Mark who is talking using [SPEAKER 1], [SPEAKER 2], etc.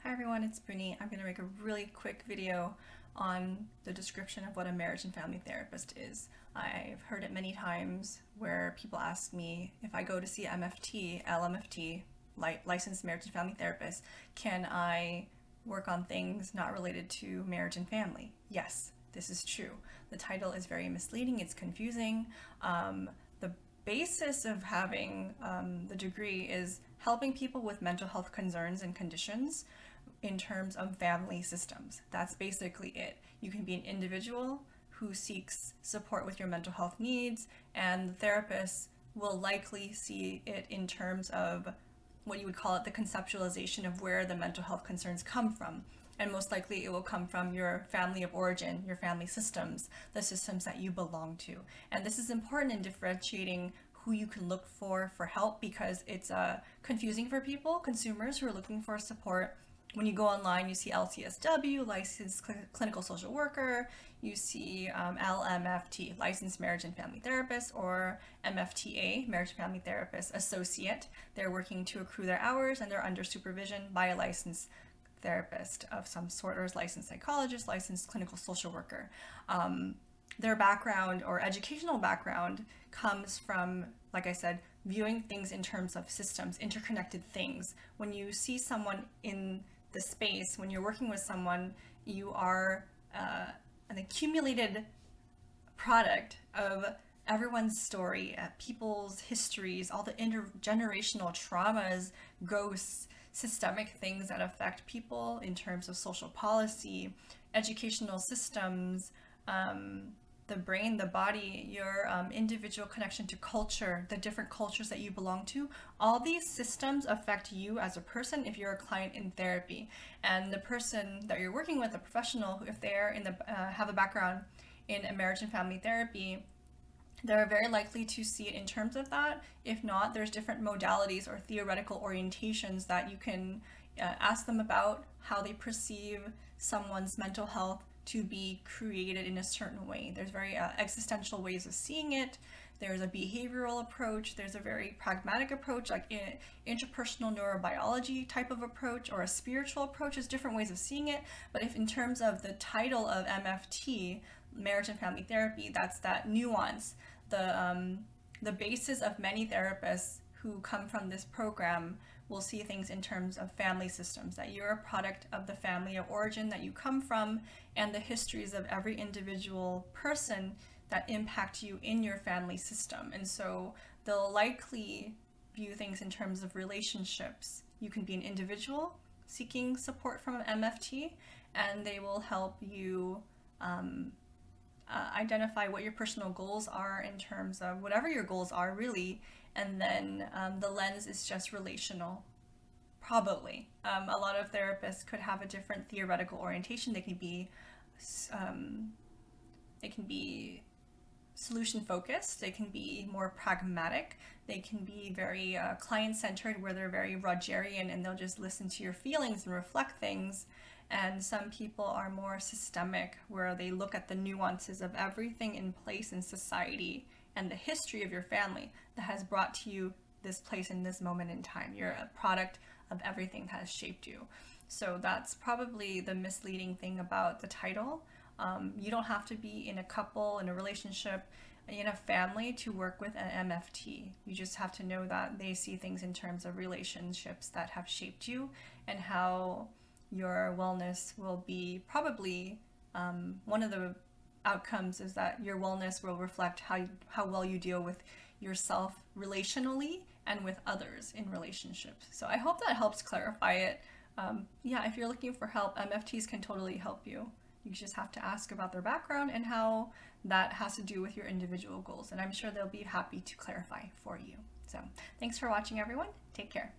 [SPEAKER 1] Hi everyone, it's Bruni. I'm going to make a really quick video on the description of what a marriage and family therapist is. I've heard it many times where people ask me if I go to see MFT, LMFT, licensed marriage and family therapist, can I work on things not related to marriage and family? Yes, this is true. The title is very misleading, it's confusing. The basis of having the degree is helping people with mental health concerns and conditions in terms of family systems. That's basically it. You can be an individual who seeks support with your mental health needs, and the therapist will likely see it in terms of what you would call it the conceptualization of where the mental health concerns come from. And most likely it will come from your family of origin, your family systems, the systems that you belong to. And this is important in differentiating who you can look for help, because it's confusing for people, consumers who are looking for support. When you go online, you see LCSW, licensed clinical social worker, you see LMFT, licensed marriage and family therapist, or MFTA, marriage and family therapist associate. They're working to accrue their hours and they're under supervision by a licensed therapist of some sort, or licensed psychologist, licensed clinical social worker. Their background or educational background comes from, like I said, viewing things in terms of systems, interconnected things. When you see someone in the space, when you're working with someone, you are an accumulated product of everyone's story, people's histories, all the intergenerational traumas, ghosts, systemic things that affect people in terms of social policy, educational systems, the brain, the body, your individual connection to culture, the different cultures that you belong to. All these systems affect you as a person if you're a client in therapy. And the person that you're working with, the professional, if they're in the have a background in a marriage and family therapy, they're very likely to see it in terms of that. If not, there's different modalities or theoretical orientations that you can ask them about how they perceive someone's mental health to be created in a certain way. There's very existential ways of seeing it. There's a behavioral approach. There's a very pragmatic approach, like interpersonal neurobiology type of approach, or a spiritual approach. There's different ways of seeing it. But if in terms of the title of MFT, marriage and family therapy, that's that nuance. The basis of many therapists who come from this program will see things in terms of family systems, that you're a product of the family of origin that you come from, and the histories of every individual person that impact you in your family system. And so they'll likely view things in terms of relationships. You can be an individual seeking support from an MFT, and they will help you identify what your personal goals are in terms of whatever your goals are, really. And then the lens is just relational, probably. A lot of therapists could have a different theoretical orientation. They can be solution focused. They can be more pragmatic. They can be very client centered, where they're very Rogerian and they'll just listen to your feelings and reflect things. And some people are more systemic, where they look at the nuances of everything in place in society and the history of your family that has brought to you this place in this moment in time. You're a product of everything that has shaped you. So that's probably the misleading thing about the title. You don't have to be in a couple, in a relationship, in a family to work with an MFT. You just have to know that they see things in terms of relationships that have shaped you, and how your wellness will be probably one of the outcomes is that your wellness will reflect how well you deal with yourself relationally and with others in relationships. So I hope that helps clarify it. Yeah, if you're looking for help, MFTs can totally help you. You just have to ask about their background and how that has to do with your individual goals. And I'm sure they'll be happy to clarify for you. So thanks for watching, everyone. Take care.